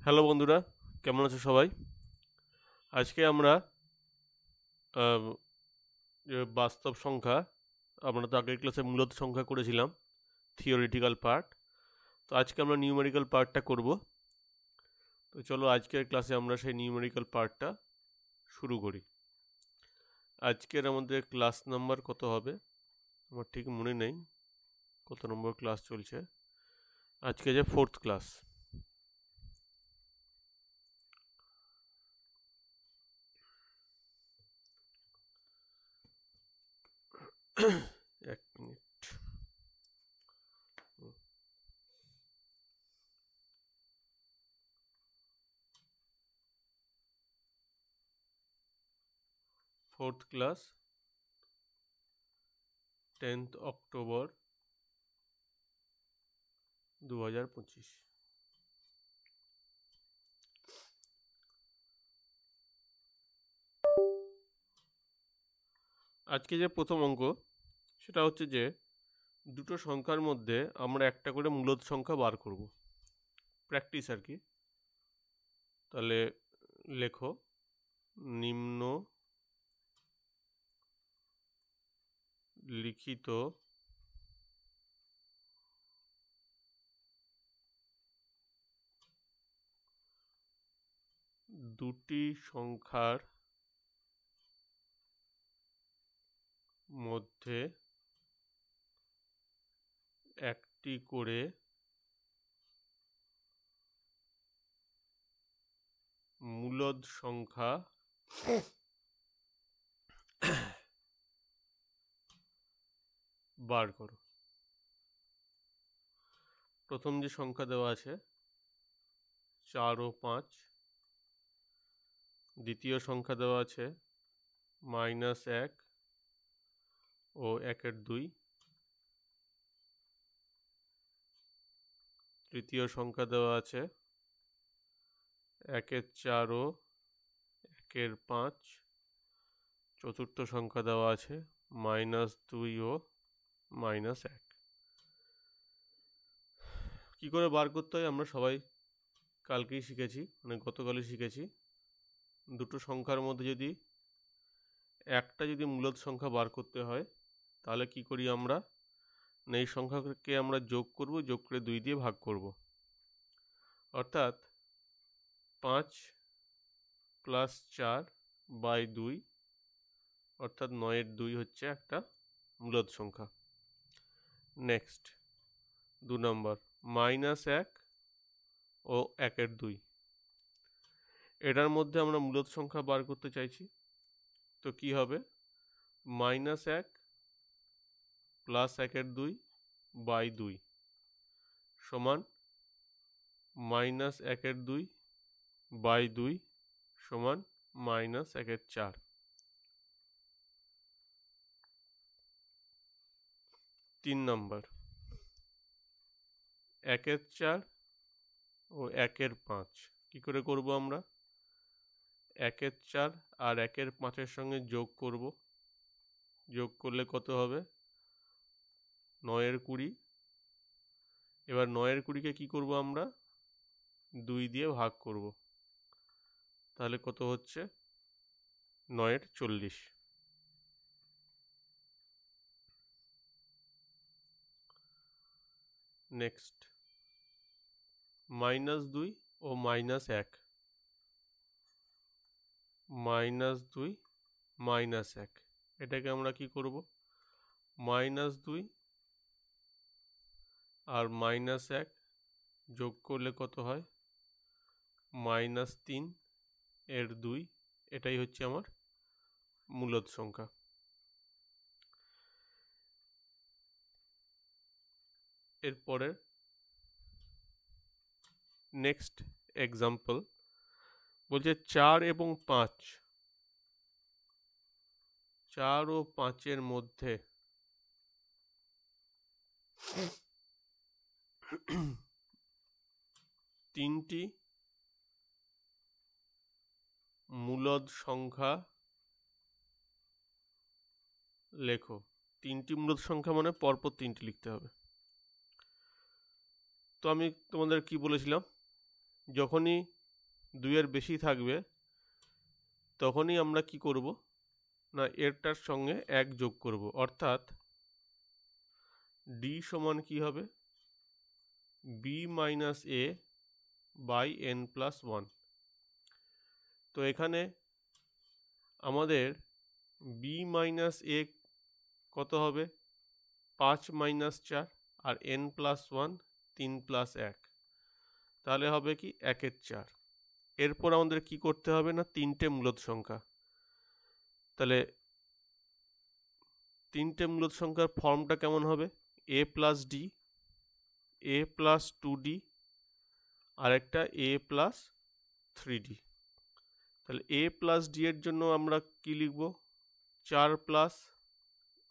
Hello বন্ধুরা, কেমন আছো সবাই? আজকে আমরা আহ, যে বাস্তব সংখ্যা, আমরা তো আগের ক্লাসে মূলত সংখ্যা করেছিলাম, থিওরিটিক্যাল পার্ট। তো আজকে আমরা নিউমেরিক্যাল পার্টটা করব। তো চলো আজকের ক্লাসে আমরা সেই নিউমেরিক্যাল পার্টটা শুরু করি। আজকের আমাদের ক্লাস নাম্বার কত হবে আমার ঠিক মনে নেই, কত নম্বর ক্লাস চলছে। আজকে যে ফোর্থ ক্লাস। এক minute. Fourth class, 10th October 2025। আজকে যে প্রথম অঙ্ক, সেটা হচ্ছে যে দুটো সংখ্যার মধ্যে আমরা একটা করে মূলদ সংখ্যা বার করব। প্র্যাকটিস আর কি। তাহলে লেখো, নিম্ন লিখিত দুটি সংখ্যার মধ্যে একটি করে মূলদ সংখ্যা বার করো। প্রথম যে সংখ্যা দেওয়া আছে 4 ও 5, দ্বিতীয় সংখ্যা দেওয়া আছে -1 ও 1/2, তৃতীয় সংখ্যা দেওয়া আছে 1/4 ও 1/5, চতুর্থ সংখ্যা দেওয়া আছে -2 ও -1। কী করে বার করতে হয় আমরা সবাই কালকেই শিখেছি, মানে গতকালই শিখেছি। দুটো সংখ্যার মধ্যে যদি একটা যদি মূলদ সংখ্যা বার করতে হয়, তাহলে কি করি আমরা, এই সংখ্যাকে আমরা যোগ করব, যোগ করে 2 দিয়ে ভাগ করব। অর্থাৎ 5 + 4/2, অর্থাৎ 9/2 হচ্ছে একটা মূলদ সংখ্যা। নেক্সট 2 নম্বর, -1 ও 1/2, এটার মধ্যে আমরা মূলদ সংখ্যা বার করতে চাইছি। তো কি হবে, -1 + 1/2/2 সমান -1/2/2 সমান -1/4। 3 নম্বর, 1/4 ও 1/5 কী করে করব আমরা, 1/4 আর 1/5-এর সঙ্গে যোগ করব। যোগ করলে কত হবে, 9/20। এবার 9/20-কে কী করব আমরা, 2 দিয়ে ভাগ করব। তাহলে কত হচ্ছে, 9/40। নেক্সট -2 ও -1, -2 -1, এটাকে আমরা কি করব, -2 আর -1 যোগ করলে কত হয়, -3/2। এটাই হচ্ছে আমার মূলদ সংখ্যা। এরপরে নেক্সট এক্সাম্পল বলছে 4 এবং 5, 4 ও 5-এর মধ্যে তিনটি মূলদ সংখ্যা লেখো। 3টি মূলদ সংখ্যা মানে পরপর 3টি লিখতে হবে। তো আমি তোমাদের কি বলেছিলাম, যখনই 2-এর বেশি থাকবে তখনই আমরা কি করব না এরটার সঙ্গে 1 যোগ করব, অর্থাৎ ডি সমান কি হবে B minus A by N plus 1। তো এখানে আমাদের বি মাইনাস এ কত হবে 5 মাইনাস 4 আর এন প্লাস 1 3 প্লাস 1, তাহলে হবে কি 1-এর 4। এরপর আমাদের কি করতে হবে না 3টে মূলদ সংখ্যা, তাহলে 3টে মূলদ সংখ্যার ফর্মটা কেমন হবে এ প্লাস ডি, এ প্লাস 2ডি আর একটা এ প্লাস 3ডি। তাহলে এ প্লাস ডি এর জন্য আমরা কি লিখব 4 প্লাস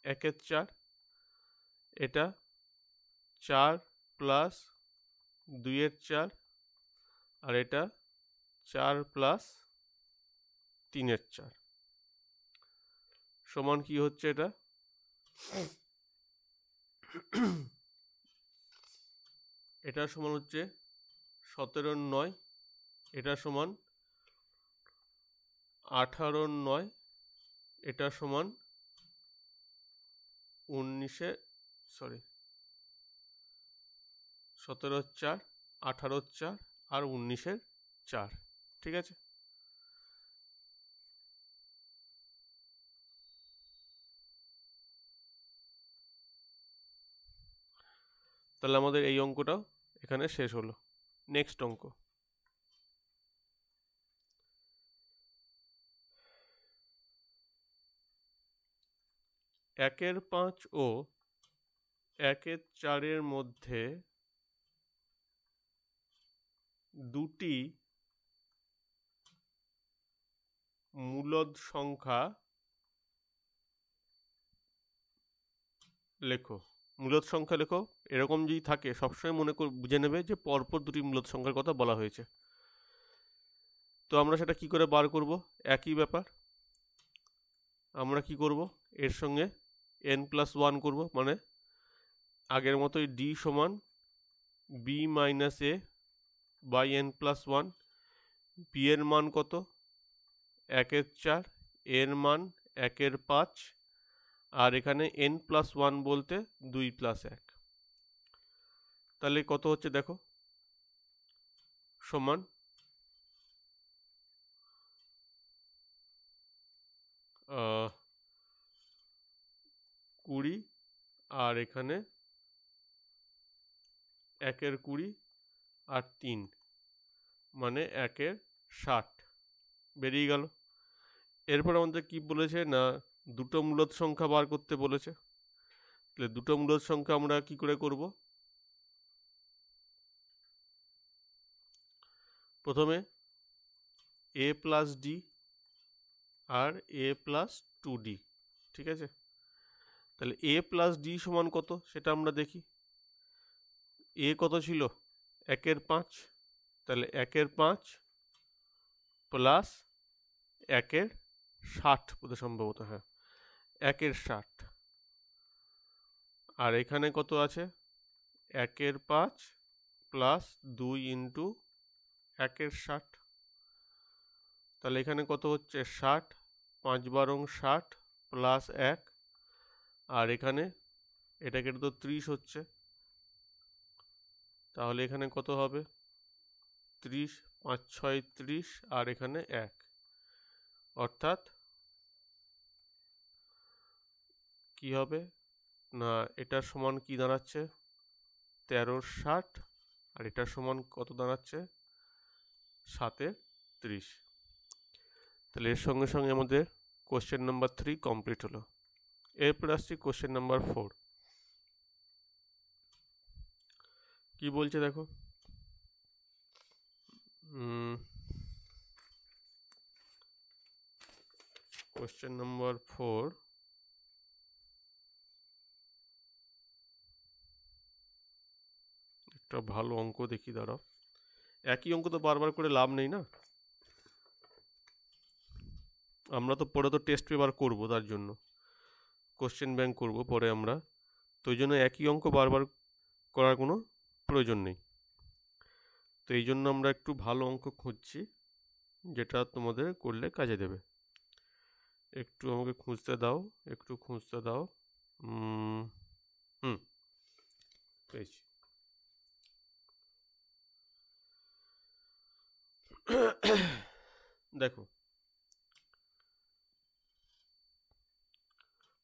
1-এর 4, এটা 4 প্লাস 2-এর 4 আর এটা 4 প্লাস 3-এর 4 সমান কি হচ্ছে এটা এটা সমান হচ্ছে 17-9, এটা সমান 18-9, এটা সমান 17-4 18-4 আর 19-4, ঠিক আছে। তাহলে আমাদের এই অঙ্কটাও এখানে শেষ হলো। নেক্সট অঙ্ক, একের 5 ও 1-এর 4-এর মধ্যে দুটি মূলদ সংখ্যা লেখো। মূলদ সংখ্যা লেখো এরকম যদি থাকে সবসময় বুঝে নেবে যে পরপর দুটি মূলদ সংখ্যার কথা বলা হয়েছে। তো আমরা সেটা কি করে বার করব, একই ব্যাপার, আমরা কি করব এর সঙ্গে n+1 করব, মানে আগের মতোই ডি সমান B minus A by n+1। B এর মান কত 1-এর 4, এর মান 1-এর 5 আর এখানে n+1 বলতে 2 + 1, তাহলে কত হচ্ছে দেখো সমান 20 আর এখানে 1-এর 20 আর 3 মানে 1-এর 60 বেরিয়ে গেল। এরপর আমাদের কি বলেছে না দুটো মূলদ সংখ্যা বার করতে বলেছে। তাহলে দুটো মূলদ সংখ্যা আমরা কি করে করব, প্রথমে এ প্লাস ডি আর এ প্লাস 2ডি, ঠিক আছে। তাহলে এ প্লাস ডি সমান কত সেটা আমরা দেখি। এ কত ছিল 1-এর 5, তাহলে 1-এর 5 প্লাস 1-এর 60 বোধহয় সম্ভবত, হ্যাঁ 1-এর 60 আর এখানে কত আছে 1-এর 5 প্লাস 2 ইন্টু 1-এর 60, তাহলে এখানে কত হচ্ছে 60, 5 বারং 60 প্লাস 1 আর এখানে এটা কেটে তো 30 হচ্ছে, তাহলে এখানে কত হবে 30, 5 6 30 আর এখানে 1, অর্থাৎ কি হবে না এটার সমান কি দাঁড়াচ্ছে 13/60 আর এটার সমান কত দাঁড়াচ্ছে 7/30। তাহলে এর সঙ্গে সঙ্গে আমাদের কোশ্চেন নাম্বার 3 কমপ্লিট হলো। এরপর আসছি কোশ্চেন নাম্বার 4। কি বলছে দেখো, কোশ্চেন নাম্বার 4, একটা ভালো অঙ্ক দেখি দাঁড়াও, একই অঙ্ক তো বারবার করে লাভ নেই না, আমরা তো পরে তো টেস্ট পেপার করবো, তার জন্য কোশ্চেন ব্যাংক করব পরে আমরা, তো এই জন্য একই অঙ্ক বারবার করার কোনো প্রয়োজন নেই। তো এই জন্য আমরা একটু ভালো অঙ্ক খুঁজছি, যেটা তোমাদের করলে কাজে দেবে। একটু আমাকে খুঁজতে দাও, একটু খুঁজতে দাও। পেয়েছি। দেখো,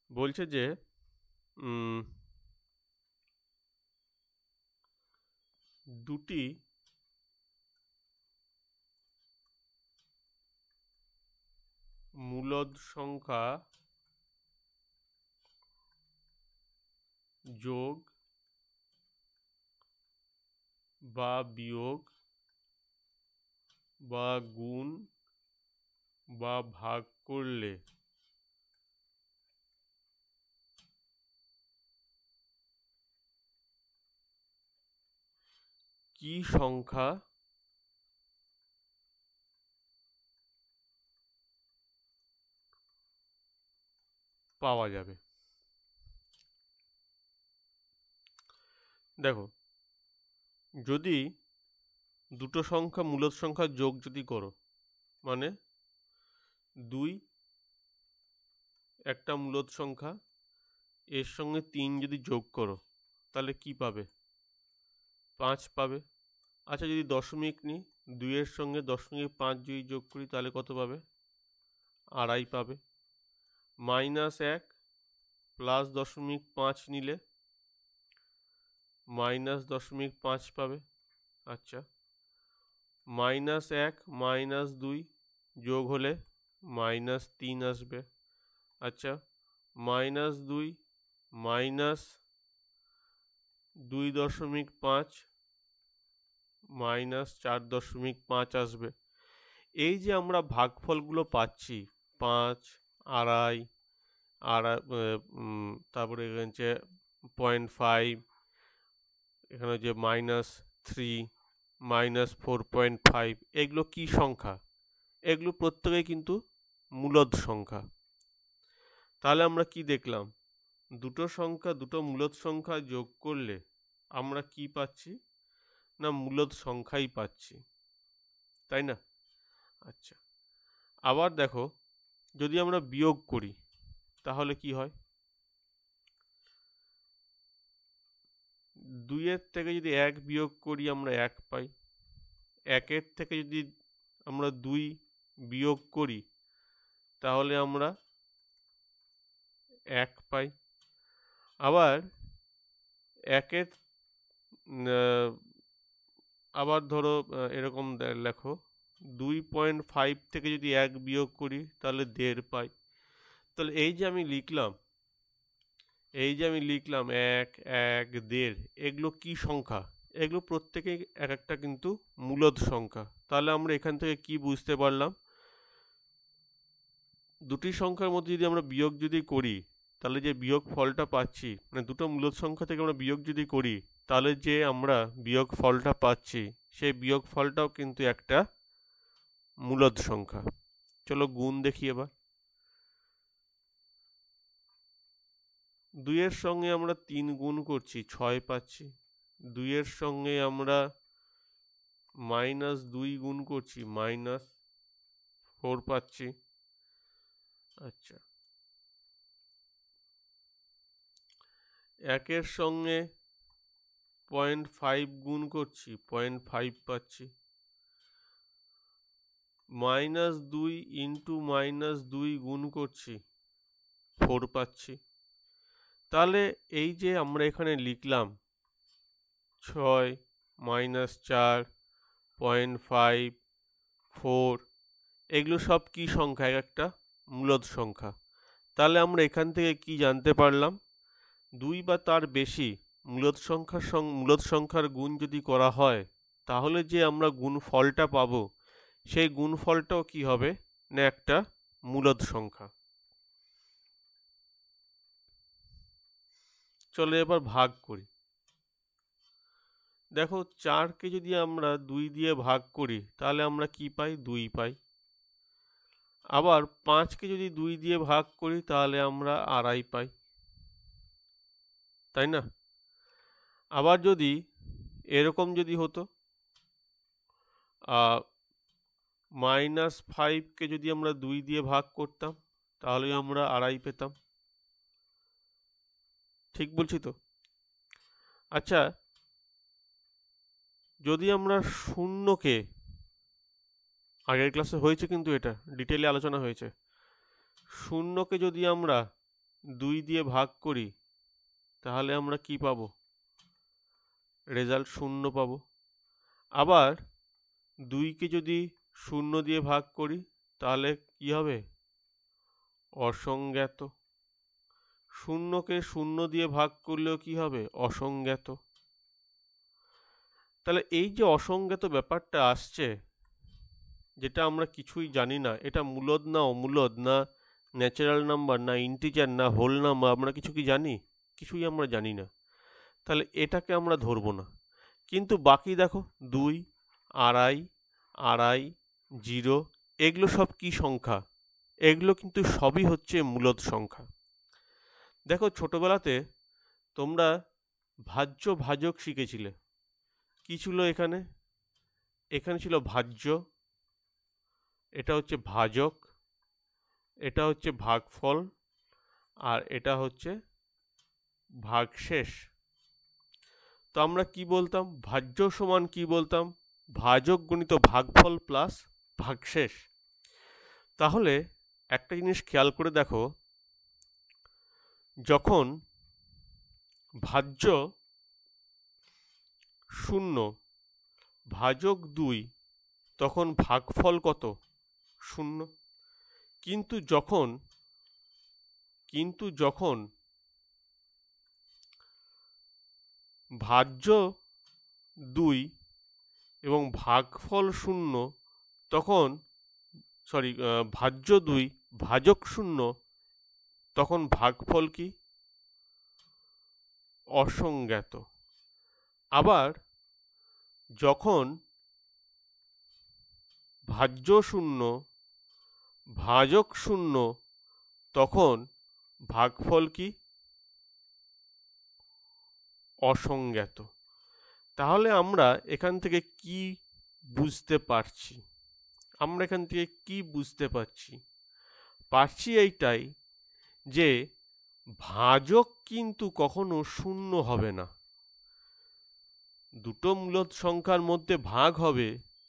বলছে যে দুটি মূলদ সংখ্যা যোগ বা বিয়োগ বা গুণ বা ভাগ করলে কি সংখ্যা পাওয়া যাবে? দেখো, যদি দুটো সংখ্যা মূলদ সংখ্যা যোগ যদি করো, মানে 2 একটা মূলদ সংখ্যা, এর সঙ্গে 3 যদি যোগ করো তাহলে কি পাবে? 5 পাবে। আচ্ছা, যদি দশমিক নিই, 2 এর সঙ্গে 0.5 যদি যোগ করি তাহলে কত পাবে? 2.5 পাবে। -1 প্লাস 0.5 নিলে -0.5 পাবে। আচ্ছা, -1 -2 যোগ হলে -3 আসবে। আচ্ছা, -2 -2.5 -4.5 আসবে। এই যে আমরা ভাগফলগুলো পাচ্ছি, 5, 2.5, তারপরে এখানে হচ্ছে 0.5, এখানে যে -3, -4.5, এগুলো কি সংখ্যা? এগুলো প্রত্যেকেই কিন্তু মূলদ সংখ্যা। তাহলে আমরা কি দেখলাম? দুটো মূলদ সংখ্যা যোগ করলে আমরা কি পাচ্ছি? না, মূলদ সংখ্যাই পাচ্ছি, তাই না? আচ্ছা, আবার দেখো, যদি আমরা বিয়োগ করি তাহলে কি হয়? 2 এর থেকে যদি 1 বিয়োগ করি আমরা 1 পাই। 1 এর থেকে যদি আমরা 2 বিয়োগ করি তাহলে আমরা 1 পাই। আবার 1 এর আবার ধরো এরকম লেখো, 2.5 থেকে যদি 1 বিয়োগ করি তাহলে 1.5 পাই। তাহলে এই যে আমি লিখলাম 1, 1, 1.5, এগুলো কি সংখ্যা? এগুলো প্রত্যেকেই এক একটা কিন্তু মূলদ সংখ্যা। তাহলে আমরা এখান থেকে কি বুঝতে পারলাম? দুটি সংখ্যার মধ্যে যদি আমরা বিয়োগ যদি করি তাহলে যে বিয়োগ ফলটা পাচ্ছি, মানে দুটো মূলদ সংখ্যা থেকে আমরা বিয়োগ যদি করি তাহলে যে আমরা বিয়োগ ফলটা পাচ্ছি সেই বিয়োগ ফলটাও কিন্তু একটা মূলদ সংখ্যা। চলো গুণ দেখি এবার। 2 এর সঙ্গে আমরা 3 গুণ করছি, 6 পাচ্ছি। 2 এর সঙ্গে আমরা -2 গুণ করছি, -4 পাচ্ছি। আচ্ছা, 1 এর সঙ্গে 0.5 গুণ করছি, 0.5 পাচ্ছি। -2 ইন্টু -2 গুণ করছি, 4 পাচ্ছি। তাহলে এই যে আমরা এখানে লিখলাম 6, -4, 0.5, 4, এগুলো সব কি সংখ্যা? এক একটা মূলদ সংখ্যা। তাহলে আমরা এখান থেকে কি জানতে পারলাম? 2 বা তার বেশি মূলদ সংখ্যার গুণ যদি করা হয় তাহলে যে আমরা গুণফলটা পাবো সেই গুণফলটাও কি হবে? না, একটা মূলদ সংখ্যা। চলো এবার ভাগ করি। দেখো, 4কে যদি আমরা 2 দিয়ে ভাগ করি তাহলে আমরা কি পাই? 2 পাই। আবার 5কে যদি 2 দিয়ে ভাগ করি তাহলে আমরা 2.5 পাই, তাই না? আবার যদি এরকম যদি হতো, -5কে যদি আমরা 2 দিয়ে ভাগ করতাম তাহলে আমরা 2.5 পেতাম। ঠিক বলছি তো? আচ্ছা, যদি আমরা শূন্যকে, আগের ক্লাসে হয়েছে কিন্তু এটা ডিটেলে আলোচনা হয়েছে, শূন্যকে যদি আমরা 2 দিয়ে ভাগ করি তাহলে আমরা কি পাবো? রেজাল্ট 0 পাবো। আবার 2কে যদি 0 দিয়ে ভাগ করি তাহলে কি হবে? অসংজ্ঞাত। 0কে 0 দিয়ে ভাগ করলেও কি হবে? অসংজ্ঞাত। তাহলে এই যে অসংজ্ঞাত ব্যাপারটা আসছে, যেটা আমরা কিছুই জানি না, এটা মূলদ না অমূলদ না ন্যাচারাল নাম্বার না ইন্টিজার না হোল নাম্বার, আমরা কিছু কি জানি? কিছুই আমরা জানি না। তাহলে এটাকে আমরা ধরবো না। কিন্তু বাকি দেখো 2, 2.5, 2.5, 0, এগুলো সব কি সংখ্যা? এগুলো কিন্তু সবই হচ্ছে মূলদ সংখ্যা। দেখো ছোটবেলাতে তোমরা ভাজ্য ভাজক শিখেছিলে। কি ছিল এখানে? এখানে ছিল ভাজ্য, এটা হচ্ছে ভাজক, এটা হচ্ছে ভাগফল, আর এটা হচ্ছে ভাগশেষ। তো আমরা কি বলতাম? ভাজ্য সমান কি বলতাম? ভাজক গুণিত ভাগফল প্লাস ভাগশেষ। তাহলে একটা জিনিস খেয়াল করে দেখো, যখন ভাজ্য 0, ভাজক 2, তখন ভাগফল কত? 0। কিন্তু যখন ভাজ্য 2 এবং ভাগফল 0, তখন ভাজ্য 2 ভাজক 0, তখন ভাগফল কি? অসংজ্ঞাত। আবার যখন ভাজ্য 0 ভাজক 0, তখন ভাগফল কি? অসংজ্ঞাত। তাহলে আমরা এখান থেকে কি বুঝতে পারছি? পারছি এইটাই যে ভাজক কিন্তু কখনো 0 হবে না। দুটো মূলদ সংখ্যার মধ্যে ভাগ হবে,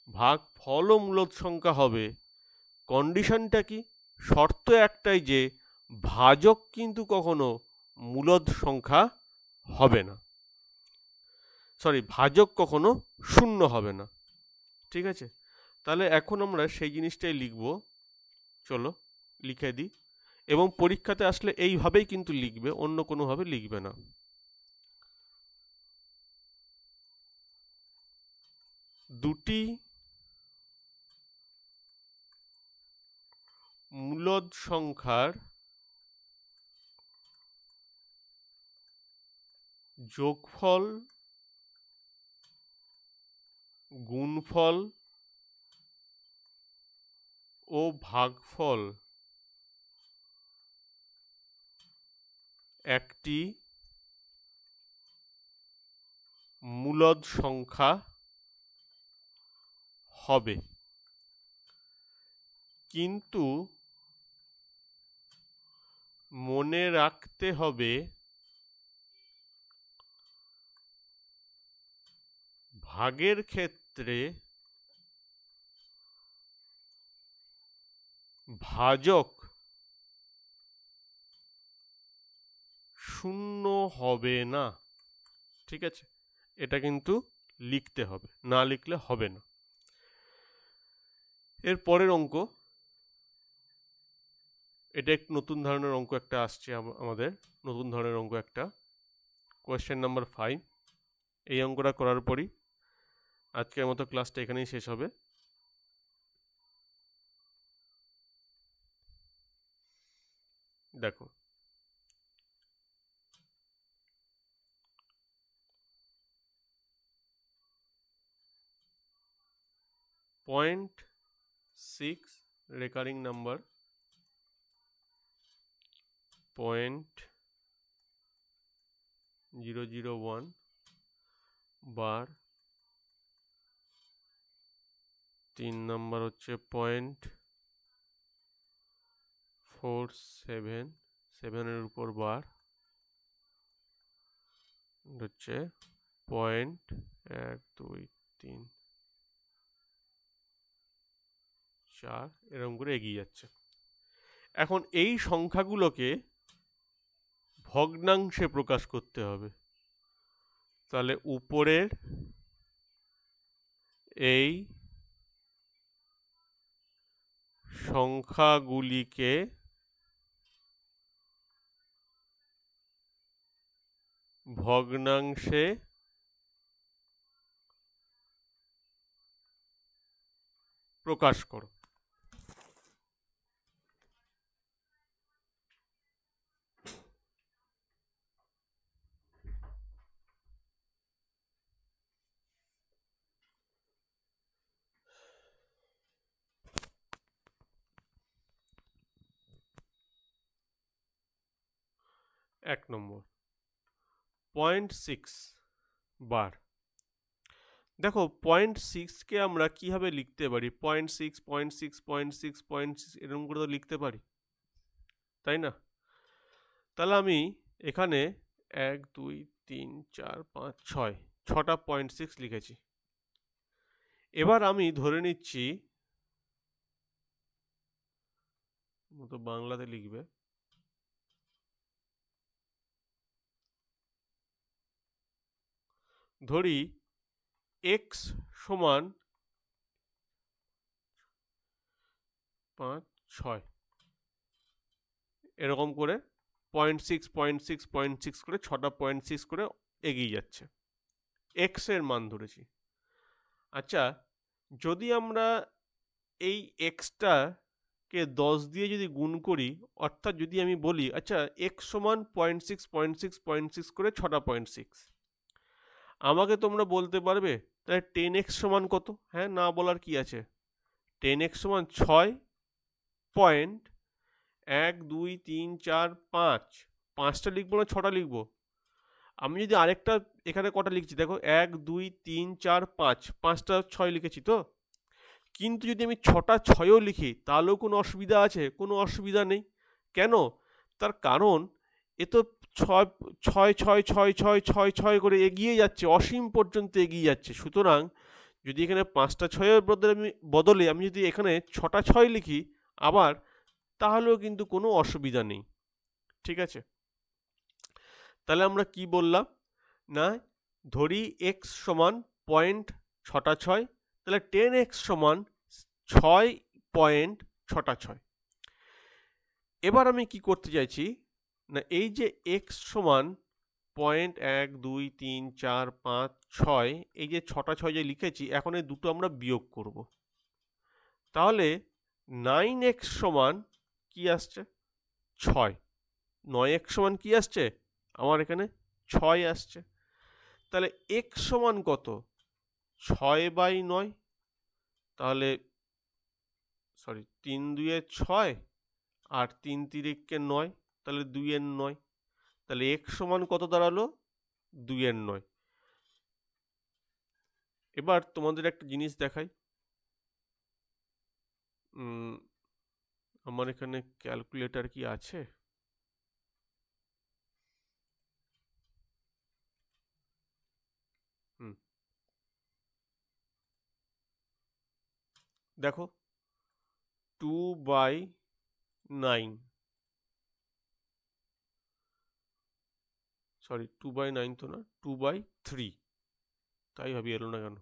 ভাগফলও মূলদ সংখ্যা হবে। কন্ডিশনটা কি? শর্ত একটাই যে ভাজক কিন্তু কখনো মূলদ সংখ্যা হবে না, ভাজক কখনো 0 হবে না। ঠিক আছে, তাহলে এখন আমরা সেই জিনিসটাই লিখব। চলো লিখে দিই, এবং পরীক্ষাতে আসলে এইভাবেই কিন্তু লিখবে, অন্য কোনোভাবে লিখবে না। দুটি মূলদ সংখ্যার যোগফল, গুণফল ও ভাগফল একটি মূলদ সংখ্যা হবে, কিন্তু মনে রাখতে হবে ভাগের ক্ষেত্রে ভাজক 0 হবে না। ঠিক আছে, এটা কিন্তু লিখতে হবে, না লিখলে হবে না। এর পরের অঙ্ক, এটা একটু নতুন ধরনের অঙ্ক একটা আসছে আমাদের, নতুন ধরনের অঙ্ক একটা, কোয়েশ্চেন নাম্বার 5। এই অঙ্কটা করার পরই আজকের মতো ক্লাসটা এখানেই শেষ হবে। দেখো, পয়েন্ট 6 রেকারিং নাম্বার, 0.001 বার 3 নাম্বার হচ্ছে 0.47, 7-এর উপর বার হচ্ছে 0.123 এরকম করে এগিয়ে যাচ্ছে। এখন এই সংখ্যাগুলোকে ভগ্নাংশে প্রকাশ করতে হবে। তাহলে উপরের এই সংখ্যাগুলিকে ভগ্নাংশে প্রকাশ করো। এক নম্বর 0.6 বার। দেখো 0.6কে আমরা কিভাবে লিখতে পারি? 0.6, 0.6, 0.6, 0.6 এরকম করে তো লিখতে পারি, তাই না? তাহলে আমি এখানে 1, 2, 3, 4, 5, 6 ছটা 0.6 লিখেছি। এবার আমি ধরে নিচ্ছি, তো বাংলাতে লিখবে, ধরি x সমান 5, 6 এরকম করে 0.6, 0.6, 0.6 করে ছটা 0.6 করে এগিয়ে যাচ্ছে। x এর মান ধরেছি। আচ্ছা, যদি আমরা এই xটাকে 10 দিয়ে যদি গুণ করি, অর্থাৎ যদি আমি বলি আচ্ছা x সমান 0.6, 0.6, 0.6 করে ছটা 0.6, আমাকে তোমরা বলতে পারবে তাহলে 10x সমান কত? হ্যাঁ, না বলার কি আছে? 10x সমান 6.1, 2, 3, 4, 5, 5টা লিখবো না 6টা লিখবো? আমি যদি আরেকটা এখানে কটা লিখছি দেখো, 1, 2, 3, 4, 5, 5টা 6 লিখেছি তো। কিন্তু যদি আমি 6টা 6ও লিখি তাহলেও কোনো অসুবিধা আছে? কোনো অসুবিধা নেই। কেন? তার কারণ এ তো 6, 6, 6, 6, 6, 6, 6 করে এগিয়ে যাচ্ছে, অসীম পর্যন্ত এগিয়ে যাচ্ছে। সুতরাং যদি এখানে 5টা 6-এর বদলে আমি যদি এখানে 6টা 6 লিখি আবার, তাহলেও কিন্তু কোনো অসুবিধা নেই। ঠিক আছে? তাহলে আমরা কি বললাম? না, ধরি x সমান 6টা 6, তাহলে 10x সমান 6.6টা 6। এবার আমি কি করতে চাইছি? না, এই যে x সমান 1, 2, 3, 4, 5, 6, এই যে 6টা 6 যে লিখেছি, এখন এই দুটো আমরা বিয়োগ করব। তাহলে 9x সমান কি আসছে? 6। 9x সমান কি আসছে? আমার এখানে 6 আসছে। তাহলে x সমান কত? 6/9। তাহলে 3 2 6 আর 3 3 9, তাহলে 2 9। তাহলে x সমান কত দাঁড়ালো? 2 9। এবার তোমাদের একটা জিনিস দেখাই। আমার এখানে ক্যালকুলেটর কি আছে? দেখো 2/9, 2/9 তো না, 2/3, তাই ভাবি এলো না কেন?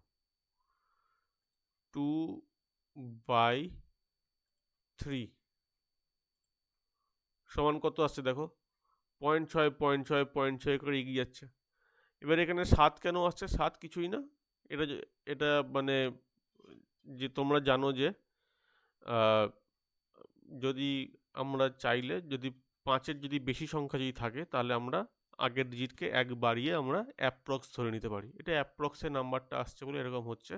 2/3 সমান কত আসছে দেখো? 0.6, 0.6, 0.6 করে এগিয়ে যাচ্ছে। এবার এখানে 7 কেন আসছে? 7 কিছুই না, এটা মানে যে তোমরা জানো যে যদি আমরা চাইলে, যদি 5-এর যদি বেশি সংখ্যা যদি থাকে, তাহলে আমরা আগের ডিজিটকে 1 বাড়িয়ে আমরা অ্যাপ্রক্স ধরে নিতে পারি। এটা অ্যাপ্রক্সের নাম্বারটা আসছে বলে এরকম হচ্ছে,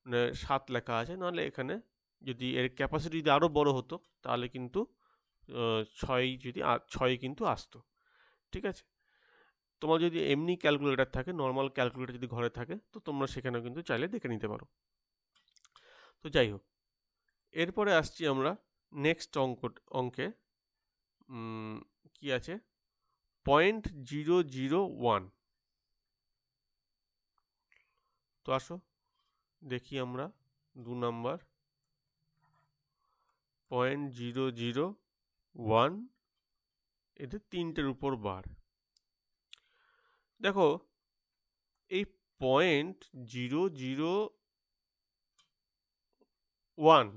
মানে 7 লেখা আছে। নাহলে এখানে যদি এর ক্যাপাসিটি যদি আরও বড় হতো তাহলে কিন্তু 6 কিন্তু আসতো। ঠিক আছে? তোমার যদি এমনি ক্যালকুলেটর থাকে, নর্মাল ক্যালকুলেটর যদি ঘরে থাকে, তো তোমরা সেখানেও কিন্তু চাইলে দেখে নিতে পারো। তো যাই হোক, এরপরে আসছি আমরা নেক্সট অঙ্কে। কি আছে, 0.001। তো আসো দেখি আমরা 2 নাম্বার 0.001, এদের 3টের উপর বার। দেখো এই 0.001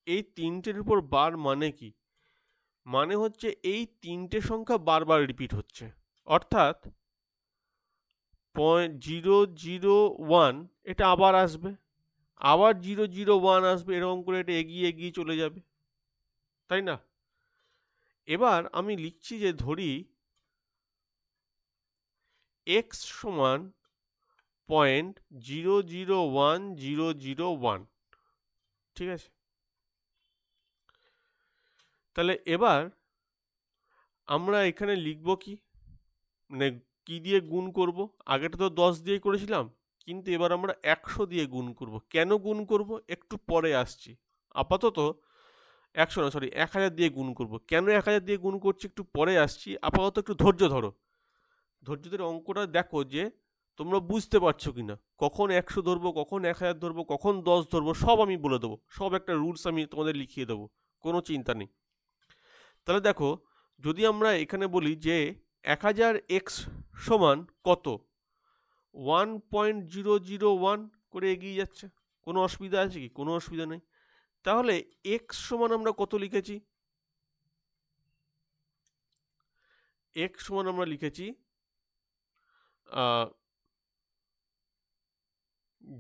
এই 3টের উপর বার মানে কি? মানে হচ্ছে এই 3টে সংখ্যা বারবার রিপিট হচ্ছে, অর্থাৎ 0.001 এটা আবার আসবে, আবার 001 আসবে, এরকম করে এটা এগিয়ে এগিয়ে চলে যাবে, তাই না? এবার আমি লিখছি যে ধরি x সমান 0.0010001, ঠিক আছে? তাহলে এবার আমরা এখানে লিখব কি, মানে কি দিয়ে গুণ করব? আগেটা তো 10 দিয়ে করেছিলাম, কিন্তু এবার আমরা 100 দিয়ে গুণ করব। কেন গুণ করব একটু পরে আসছি। আপাতত 1000 দিয়ে গুণ করব। কেন 1000 দিয়ে গুণ করছি একটু পরে আসছি, আপাতত একটু ধৈর্য ধরো। ধৈর্য ধরে অঙ্কটা দেখো যে তোমরা বুঝতে পারছো কিনা। কখন 100 ধরবো, কখন 1000 ধরবো, কখন 10 ধরবো, সব আমি বলে দেবো। সব একটা রুলস আমি তোমাদের লিখিয়ে দেবো, কোনো চিন্তা নেই। তাহলে দেখো, যদি আমরা এখানে বলি যে 1000x সমান কত, 1.001 করে এগিয়ে যাচ্ছে, কোনো অসুবিধা আছে কি? কোনো অসুবিধা নেই। তাহলে x সমান আমরা কত লিখেছি? x সমান আমরা লিখেছি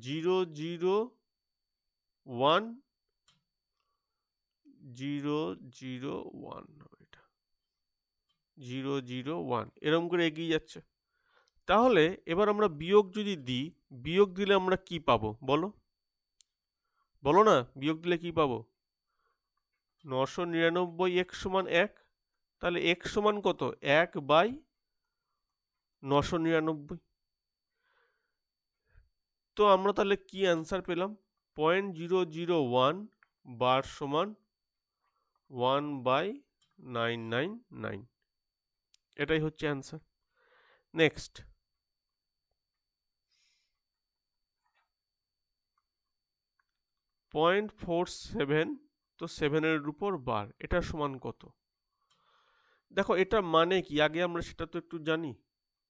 0.001 এটা 0.001 এরকম করে এগিয়ে যাচ্ছে। তাহলে এবার আমরা বিয়োগ যদি দিই, বিয়োগ দিলে আমরা কি পাবো বলো? বলো না, বিয়োগ দিলে কি পাবো? 999 x সমান 1। তাহলে x সমান কত? 1/999। তো আমরা তাহলে কি অ্যান্সার পেলাম? 0.001 বার সমান 1/999। এটাই হচ্ছে অ্যান্সার। নেক্সট, 0.47, তো 7-এর উপর বার, এটা সমান কত? দেখো এটা মানে কি, আগে আমরা সেটা তো একটু জানি।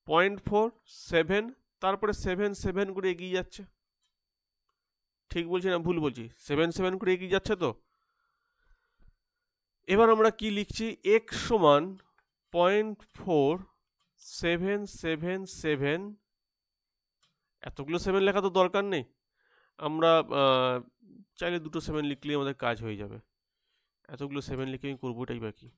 0.47, তারপরে 7 7 করে এগিয়ে যাচ্ছে। ঠিক বলছি না ভুল বলছি? 7 7 করে এগিয়ে যাচ্ছে তো। এবার আমরা কি লিখছি? x সমান 0.4777। এতগুলো 7 লেখা তো দরকার নেই, আমরা চাইলে 2টো 7 লিখলেই আমাদের কাজ হয়ে যাবে। এতগুলো 7 লিখে আমি করবোটাই বাকি।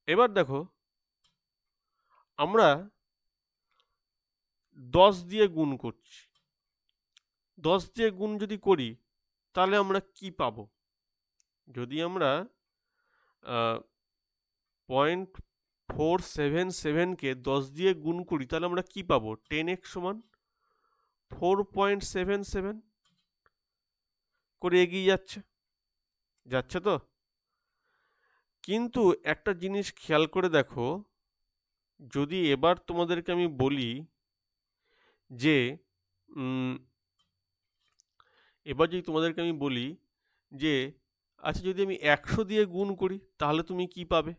এবার দেখো, আমরা 10 দিয়ে গুণ করছি। 10 দিয়ে গুণ যদি করি তাহলে আমরা কি পাবো? যদি আমরা 0.477কে 10 দিয়ে গুণ করি তাহলে আমরা কি পাবো? 10x সমান 4.77 করে এগিয়ে যাচ্ছে, যাচ্ছে তো। কিন্তু একটা জিনিস খেয়াল করে দেখো, যদি এবার তোমাদেরকে আমি বলি যে এবার যদি তোমাদেরকে আমি বলি যে আচ্ছা যদি আমি 100 দিয়ে গুণ করি তাহলে তুমি কি পাবে?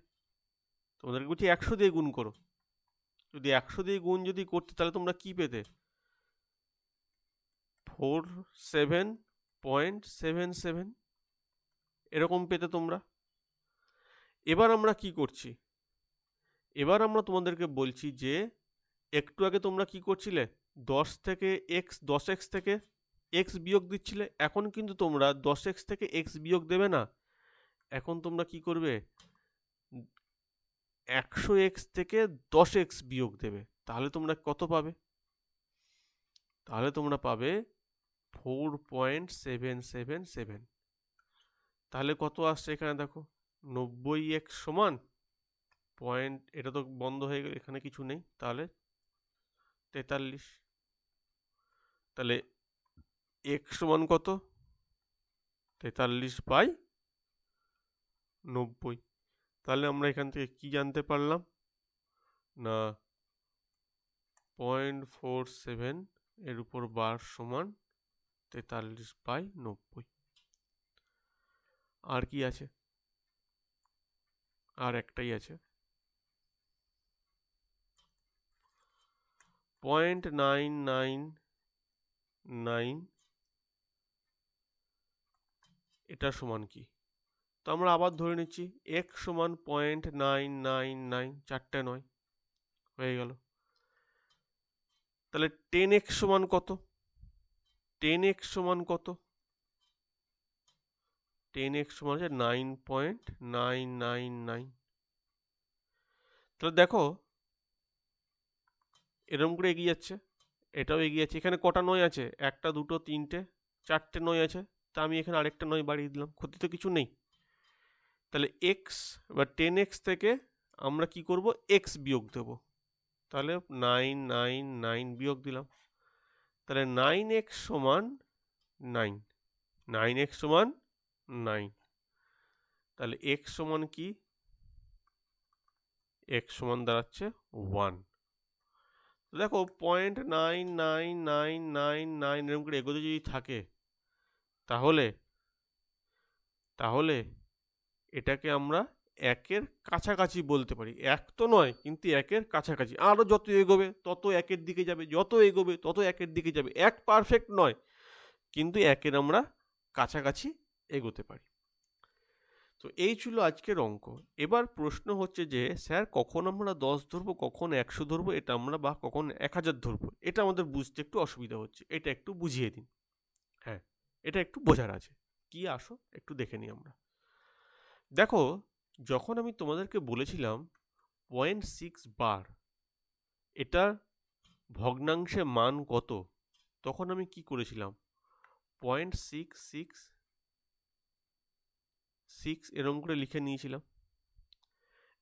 তোমাদেরকে বলছি 100 দিয়ে গুণ করো। যদি 100 দিয়ে গুণ যদি করতে তাহলে তোমরা কি পেতে? 47.77 এরকম পেতে তোমরা। এবার আমরা কি করছি? এবার আমরা তোমাদেরকে বলছি যে একটু আগে তোমরা কি করছিলে? 10x থেকে x বিয়োগ দিচ্ছিলে। এখন কিন্তু তোমরা 10x থেকে x বিয়োগ দেবে না, এখন তোমরা কি করবে? 100x থেকে 10x বিয়োগ দেবে। তাহলে তোমরা কত পাবে? তাহলে তোমরা পাবে 4.777। তাহলে কত আসছে এখানে দেখো 90x সমান পয়েন্ট, এটা তো বন্ধ হয়ে গেল, এখানে কিছু নেই, তাহলে 43। তাহলে x সমান কত? 43/90। তাহলে আমরা এখান থেকে কি জানতে পারলাম না 0.47 এর উপর বার সমান 43/90। আর কি আছে? আর একটাই আছে, 0.999, এটা সমান কি? তো আমরা আবার ধরে নিচ্ছি x সমান 0.999, চারটে নয় হয়ে গেল। তাহলে 10x সমান কত? 10x সমান কত? 10x সমান হচ্ছে 9.999। তাহলে দেখো এরকম করে এগিয়ে যাচ্ছে, এটাও এগিয়ে যাচ্ছে। এখানে কটা নয় আছে? একটা, দুটো, তিনটে, চারটে নয় আছে। তা আমি এখানে আরেকটা নয় বাড়িয়ে দিলাম, ক্ষতি তো কিছু নেই। তাহলে এক্স বা 10x থেকে আমরা কি করব? এক্স বিয়োগ দেব। তাহলে 999 বিয়োগ দিলাম। তাহলে 9x সমান 9, 9x সমান 9। তাহলে x সমান কি? x সমান দাঁড়াচ্ছে 1। দেখো 0.99999 এরকম করে এগোতে যদি থাকে তাহলে তাহলে এটাকে আমরা একের কাছাকাছি বলতে পারি। এক তো নয়, কিন্তু একের কাছাকাছি। আরও যত এগোবে তত একের দিকে যাবে, যত এগোবে তত একের দিকে যাবে। এক পারফেক্ট নয়, কিন্তু একের আমরা কাছাকাছি এগোতে পারি। তো এই ছিল আজকের অঙ্ক। এবার প্রশ্ন হচ্ছে যে স্যার কখন আমরা 10 ধরবো, কখন 100 ধরবো, এটা আমরা বা কখন 1000 ধরবো, এটা আমাদের বুঝতে একটু অসুবিধা হচ্ছে। এটা একটু বুঝিয়ে দিন। হ্যাঁ, এটা একটু বোঝার আছে। কি আসো একটু দেখে নিই আমরা। দেখো, যখন আমি তোমাদেরকে বলেছিলাম 0.6 বার, এটার ভগ্নাংশে মান কত, তখন আমি কি করেছিলাম? 0.666 এরকম করে লিখে নিয়েছিলাম।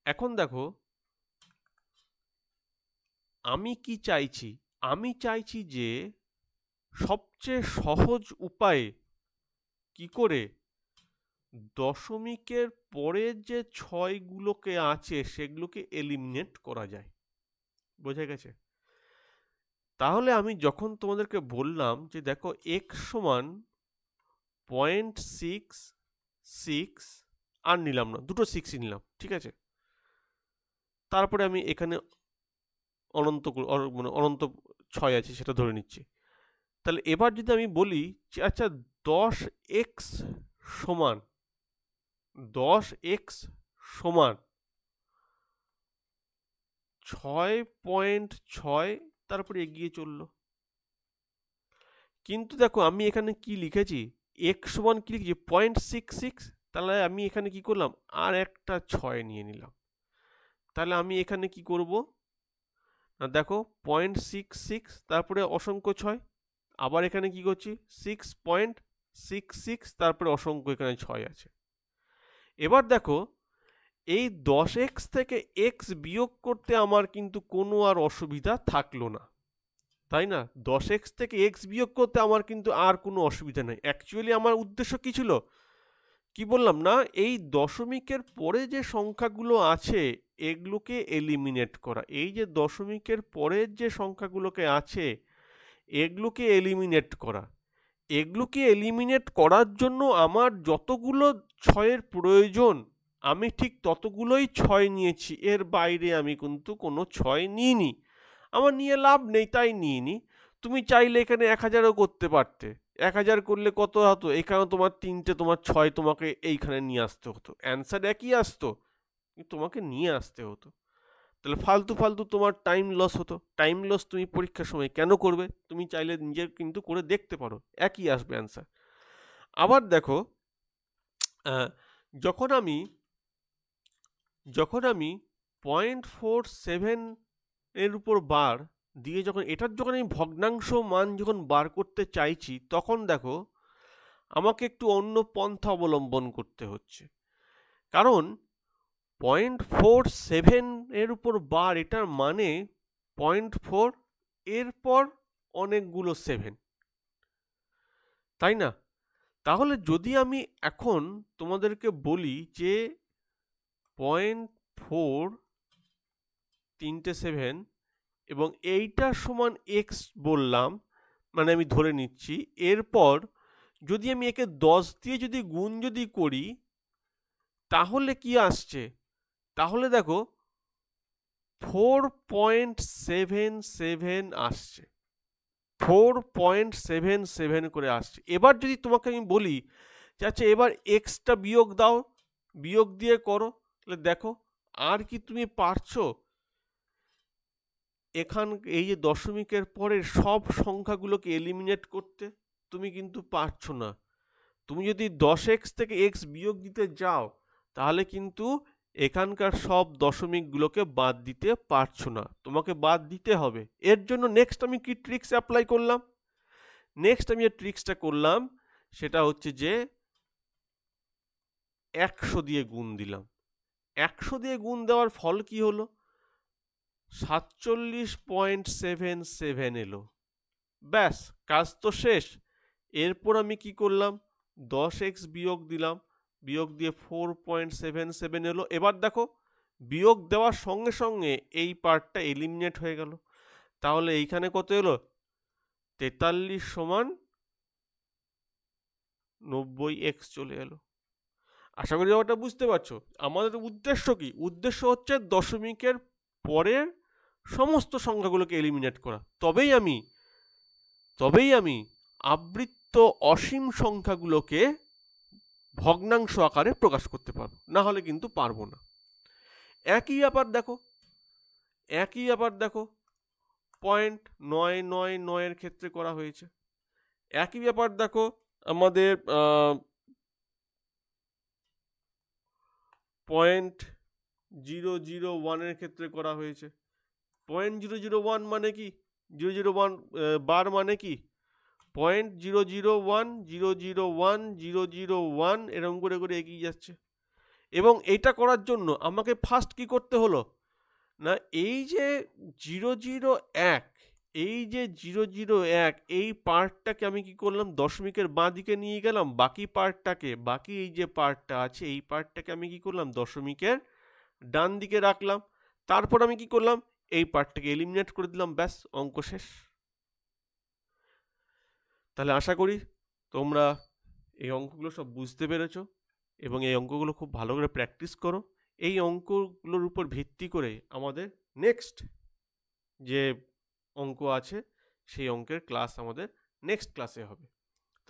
এখন দেখো আমি কি চাইছি? আমি চাইছি যে সবচেয়ে সহজ উপায়ে কি করে দশমিকের পরে যে ছয়গুলোকে আছে সেগুলোকে এলিমিনেট করা যায়। বোঝা গেছে? তাহলে আমি যখন তোমাদেরকে বললাম যে দেখো x সমান 0.66, আর নিলাম না, দুটো 6ই নিলাম, ঠিক আছে? তারপরে আমি এখানে অনন্ত মানে অনন্ত 6 আছে সেটা ধরে নিচ্ছি। তাহলে এবার যদি আমি বলি যে আচ্ছা 10x সমান 10x সমান 6.6, তারপরে এগিয়ে চললো। কিন্তু দেখো আমি এখানে কি লিখেছি? x সমান কি লিখেছি? 0.66। তাহলে আমি এখানে কি করলাম? আর একটা 6 নিয়ে নিলাম। তাহলে আমি এখানে কি করব না, দেখো 0.66 তারপরে অসংখ্য 6, আবার এখানে কি করছি 6.66 তারপরে অসংখ্য এখানে 6 আছে। এবার দেখো এই 10x থেকে x বিয়োগ করতে আমার কিন্তু কোনো আর অসুবিধা থাকলো না, তাই না? 10x থেকে x বিয়োগ করতে আমার কিন্তু আর কোনো অসুবিধা নেই। অ্যাকচুয়ালি আমার উদ্দেশ্য কি ছিল? কি বললাম না, এই দশমিকের পরে যে সংখ্যাগুলো আছে এগুলোকে এলিমিনেট করা। এই যে দশমিকের পরের যে সংখ্যাগুলোকে আছে এগুলোকে এলিমিনেট করা। এগুলোকে এলিমিনেট করার জন্য আমার যতগুলো 6-এর প্রয়োজন আমি ঠিক ততগুলোই 6 নিয়েছি, এর বাইরে আমি কিন্তু কোনো 6 নিইনি। আমার নিয়ে লাভ নেই, তাই নিইনি। তুমি চাইলে এখানে 1000ও করতে পারতে। 1000 করলে কত হতো? এখানে তোমার 3টে, তোমার 6 তোমাকে এইখানে নিয়ে আসতে হতো। অ্যান্সার একই আসতো, কিন্তু তোমাকে নিয়ে আসতে হতো। তাহলে ফালতু ফালতু তোমার টাইম লস হতো। টাইম লস তুমি পরীক্ষার সময় কেন করবে? তুমি চাইলে নিজের কিন্তু করে দেখতে পারো, একই আসবে অ্যান্সার। আবার দেখো যখন আমি 0.47 এর উপর বার দিয়ে যখন এটার যখন আমি ভগ্নাংশ মান যখন বার করতে চাইছি, তখন দেখো আমাকে একটু অন্য পন্থা অবলম্বন করতে হচ্ছে, কারণ 0.47 এর উপর বার, এটার মানে 0.4 এরপর অনেকগুলো 7, তাই না? তাহলে যদি আমি এখন তোমাদেরকে বলি যে 0.4 তিনটে 7 এবং এইটার সমান এক্স বললাম, মানে আমি ধরে নিচ্ছি, এরপর যদি আমি একে 10 দিয়ে যদি গুণ যদি করি তাহলে কি আসছে? তাহলে দেখো 4.77 আসছে, 4.77 করে আসছে। এবার যদি তোমাকে আমি বলি যে আচ্ছা এবার এক্সটা বিয়োগ দাও, বিয়োগ দিয়ে করো, তাহলে দেখো আর কি তুমি পারছো এখান এই যে দশমিকের পরের সব সংখ্যাগুলোকে এলিমিনেট করতে? তুমি কিন্তু পারছো না। তুমি যদি 10x থেকে x বিয়োগ দিতে যাও তাহলে কিন্তু এখানকার সব দশমিকগুলোকে বাদ দিতে পারছো না, তোমাকে বাদ দিতে হবে। এর জন্য নেক্সট আমি কি ট্রিক্স অ্যাপ্লাই করলাম? নেক্সট আমি যে ট্রিক্সটা করলাম সেটা হচ্ছে যে 100 দিয়ে গুণ দিলাম। 100 দিয়ে গুণ দেওয়ার ফল কি হলো? 47.77 এলো। ব্যাস, কাজ তো শেষ। এরপর আমি কি করলাম? 10x বিয়োগ দিলাম, বিয়োগ দিয়ে 4.77 এলো। এবার দেখো বিয়োগ দেওয়ার সঙ্গে সঙ্গে এই পার্টটা এলিমিনেট হয়ে গেল। তাহলে এইখানে কত এলো? 43 সমান 90x চলে এলো। আশা করি ব্যাপারটা বুঝতে পারছো। আমাদের উদ্দেশ্য কি? উদ্দেশ্য হচ্ছে দশমিকের পরের সমস্ত সংখ্যাগুলোকে এলিমিনেট করা। তবেই আমি আবৃত্ত অসীম সংখ্যাগুলোকে ভগ্নাংশ আকারে প্রকাশ করতে পারবো, না হলে কিন্তু পারবো না। একই ব্যাপার দেখো 0.999 এর ক্ষেত্রে করা হয়েছে। একই ব্যাপার দেখো আমাদের 0.001 এর ক্ষেত্রে করা হয়েছে। 0.001 মানে কি? 001 বার মানে কি? 0.001 এরকম করে করে এগিয়ে যাচ্ছে। এবং এটা করার জন্য আমাকে ফার্স্ট কি করতে হলো না, এই যে 001, এই যে 001 এই পার্টটাকে আমি কি করলাম? দশমিকের বাঁ দিকে নিয়ে গেলাম। বাকি এই যে পার্টটা আছে এই পার্টটাকে আমি কি করলাম? দশমিকের ডান দিকে রাখলাম। তারপর আমি কি করলাম? এই পার্টটাকে এলিমিনেট করে দিলাম। ব্যাস, অঙ্ক শেষ। তাহলে আশা করি তোমরা এই অঙ্কগুলো সব বুঝতে পেরেছো এবং এই অঙ্কগুলো খুব ভালো করে প্র্যাকটিস করো। এই অঙ্কগুলোর উপর ভিত্তি করে আমাদের নেক্সট যে অঙ্ক আছে সেই অঙ্কের ক্লাস আমাদের নেক্সট ক্লাসে হবে।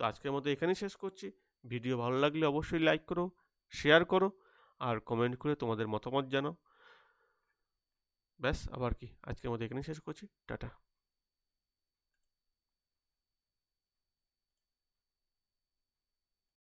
তো আজকের মতো এখানেই শেষ করছি। ভিডিও ভালো লাগলে অবশ্যই লাইক করো, শেয়ার করো আর কমেন্ট করে তোমাদের মতামত জানাও। ব্যাস, আবার কি, আজকের মতো এখানেই শেষ করছি। টাটা।